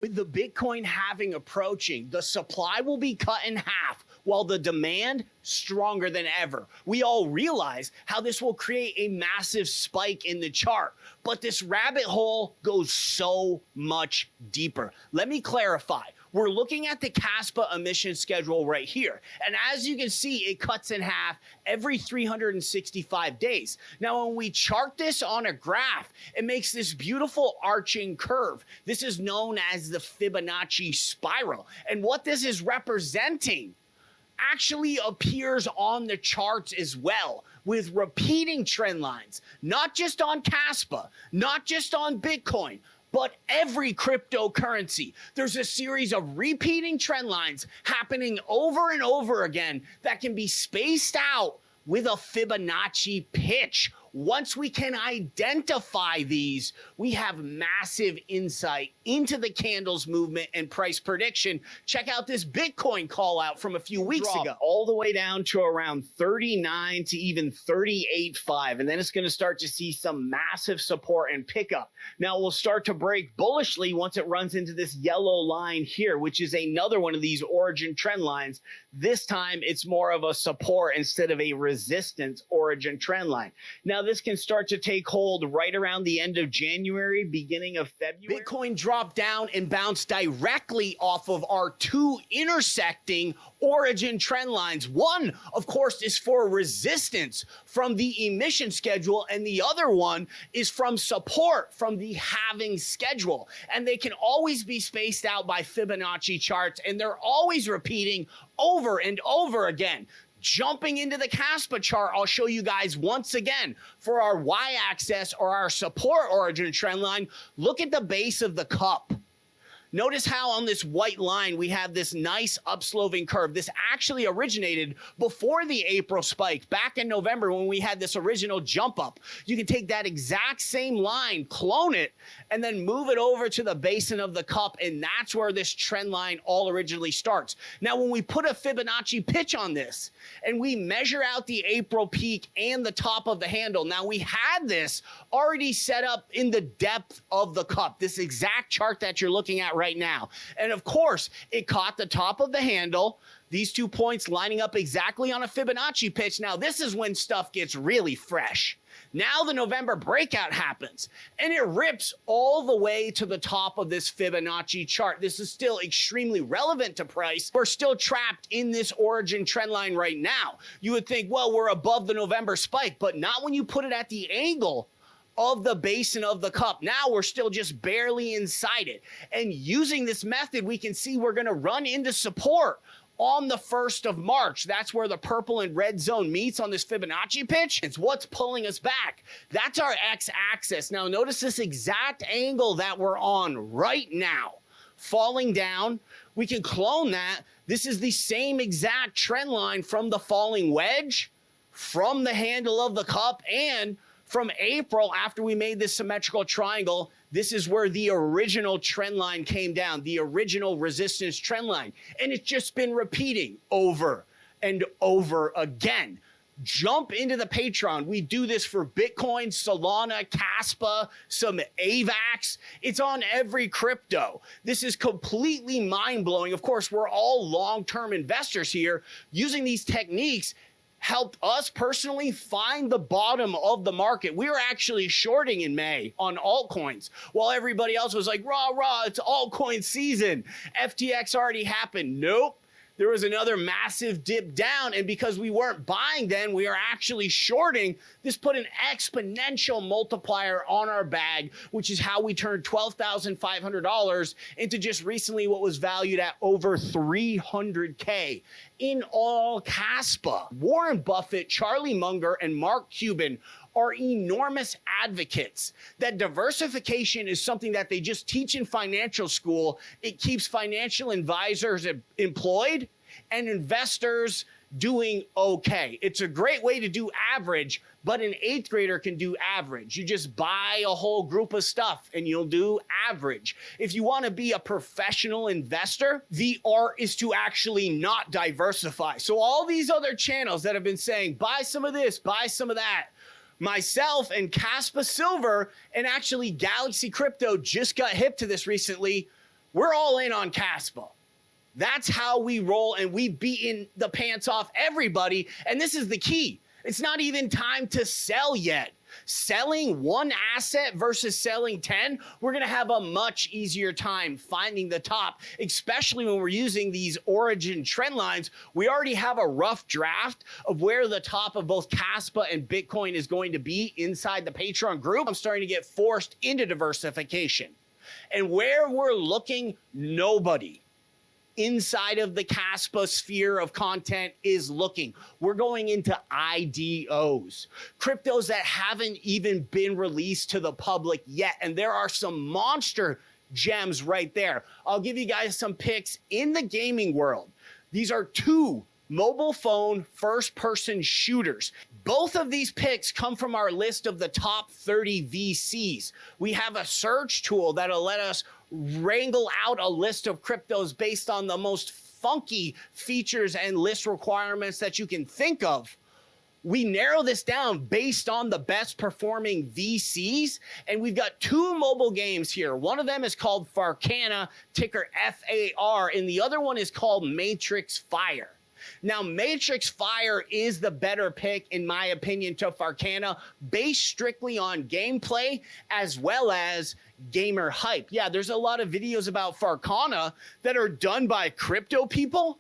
With the Bitcoin halving approaching, the supply will be cut in half while the demand stronger than ever. We all realize how this will create a massive spike in the chart, but this rabbit hole goes so much deeper. Let me clarify. We're looking at the Kaspa emission schedule right here. And as you can see, it cuts in half every 365 days. Now, when we chart this on a graph, it makes this beautiful arching curve. This is known as the Fibonacci spiral. And what this is representing actually appears on the charts as well, with repeating trend lines, not just on Kaspa, not just on Bitcoin, but every cryptocurrency. There's a series of repeating trend lines happening over and over again that can be spaced out with a Fibonacci pitch. Once we can identify these, we have massive insight into the candles movement and price prediction. Check out this Bitcoin call out from a few weeks ago. All the way down to around 39 to even 38.5. And then it's going to start to see some massive support and pickup. Now we'll start to break bullishly once it runs into this yellow line here, which is another one of these origin trend lines. This time it's more of a support instead of a resistance origin trend line. Now this can start to take hold right around the end of January, beginning of February. Bitcoin dropped down and bounced directly off of our two intersecting origin trend lines. One, of course, is for resistance from the emission schedule, and the other one is from support from the halving schedule. And they can always be spaced out by Fibonacci charts, and they're always repeating over and over again. Jumping into the Kaspa chart, I'll show you guys once again for our y-axis or our support origin trend line. Look at the base of the cup. Notice how on this white line we have this nice upsloping curve. This actually originated before the April spike, back in November when we had this original jump up. You can take that exact same line, clone it, and then move it over to the basin of the cup, and that's where this trend line all originally starts. Now, when we put a Fibonacci pitch on this, and we measure out the April peak and the top of the handle, now we had this already set up in the depth of the cup, this exact chart that you're looking at right now. And of course, it caught the top of the handle, these 2 points lining up exactly on a Fibonacci pitch. Now, this is when stuff gets really fresh. Now the November breakout happens, and it rips all the way to the top of this Fibonacci chart. This is still extremely relevant to price. We're still trapped in this origin trend line right now. You would think, well, we're above the November spike, but not when you put it at the angle of the basin of the cup. Now we're still just barely inside it. And using this method, we can see we're going to run into support on the 1st of March. That's where the purple and red zone meets on this Fibonacci pitch. It's what's pulling us back. That's our x-axis. Now notice this exact angle that we're on right now. Falling down, we can clone that. This is the same exact trend line from the falling wedge, from the handle of the cup, and from April, after we made this symmetrical triangle. This is where the original trend line came down, the original resistance trend line. And it's just been repeating over and over again. Jump into the Patron. We do this for Bitcoin, Solana, Kaspa, some AVAX. It's on every crypto. This is completely mind-blowing. Of course, we're all long-term investors here. Using these techniques helped us personally find the bottom of the market. We were actually shorting in May on altcoins while everybody else was like, rah, rah, it's altcoin season. FTX already happened. Nope. There was another massive dip down, and because we weren't buying then, we are actually shorting. This put an exponential multiplier on our bag, which is how we turned $12,500 into just recently what was valued at over $300K in all Kaspa. Warren Buffett, Charlie Munger, and Mark Cuban are enormous advocates that diversification is something that they just teach in financial school. It keeps financial advisors employed and investors doing okay. It's a great way to do average, but an 8th grader can do average. You just buy a whole group of stuff and you'll do average. If you want to be a professional investor, the art is to actually not diversify. So all these other channels that have been saying, buy some of this, buy some of that, myself and Kaspa Silver and actually Galaxy Crypto just got hip to this recently. we're all in on Kaspa. That's how we roll, and we've beaten the pants off everybody. And this is the key. It's not even time to sell yet. Selling one asset versus selling 10, we're going to have a much easier time finding the top, especially when we're using these origin trend lines. We already have a rough draft of where the top of both Kaspa and Bitcoin is going to be inside the Patreon group. I'm starting to get forced into diversification. And where we're looking, nobody inside of the Kaspa sphere of content is looking. We're going into IDOs, cryptos that haven't even been released to the public yet. And there are some monster gems right there. I'll give you guys some picks in the gaming world. These are two mobile phone first-person shooters. Both of these picks come from our list of the top 30 VCs. We have a search tool that'll let us wrangle out a list of cryptos based on the most funky features and list requirements that you can think of. We narrow this down based on the best performing VCs, and we've got two mobile games here. One of them is called Farcana, ticker FAR, and the other one is called Matrix Fire. Now, Matrix Fire is the better pick, in my opinion, to Farcana, based strictly on gameplay as well as gamer hype. Yeah, there's a lot of videos about Farcana that are done by crypto people,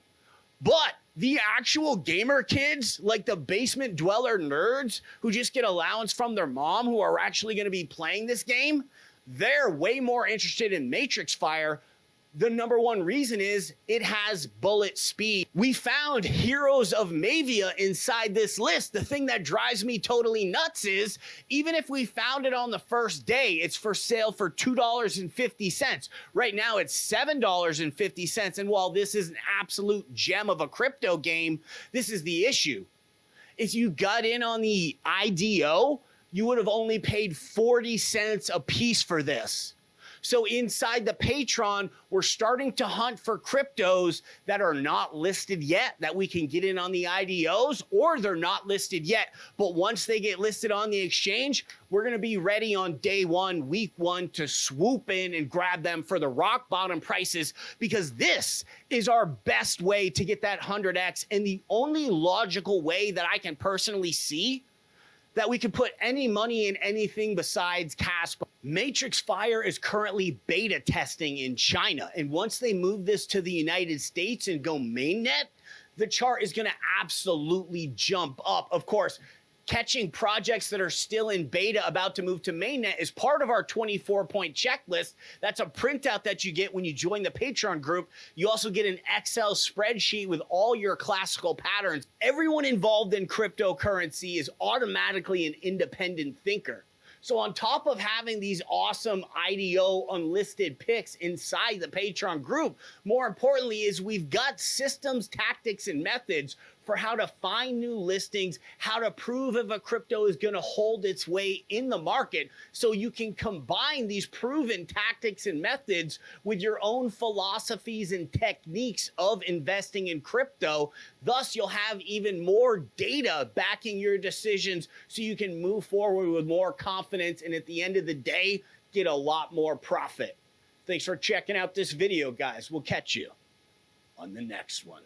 but the actual gamer kids, like the basement dweller nerds who just get allowance from their mom, who are actually going to be playing this game, they're way more interested in Matrix Fire. The number one reason is it has bullet speed. We found Heroes of Mavia inside this list. The thing that drives me totally nuts is, even if we found it on the first day, it's for sale for $2.50. Right now it's $7.50. And while this is an absolute gem of a crypto game, this is the issue. If you got in on the IDO, you would have only paid 40 cents a piece for this. So inside the Patreon, we're starting to hunt for cryptos that are not listed yet, that we can get in on the IDOs, or they're not listed yet. But once they get listed on the exchange, we're going to be ready on day one, week one, to swoop in and grab them for the rock bottom prices, because this is our best way to get that 100x, and the only logical way that I can personally see that we can put any money in anything besides Kaspa. Matrix Fire is currently beta testing in China, and once they move this to the United States and go mainnet, the chart is going to absolutely jump up. Of course, catching projects that are still in beta about to move to mainnet is part of our 24-point checklist. That's a printout that you get when you join the Patreon group. You also get an Excel spreadsheet with all your classical patterns. Everyone involved in cryptocurrency is automatically an independent thinker. So on top of having these awesome IDO unlisted picks inside the Patreon group, more importantly is we've got systems, tactics, and methods for how to find new listings, how to prove if a crypto is going to hold its way in the market, so you can combine these proven tactics and methods with your own philosophies and techniques of investing in crypto. Thus, you'll have even more data backing your decisions, so you can move forward with more confidence and at the end of the day, get a lot more profit. Thanks for checking out this video, guys. We'll catch you on the next one.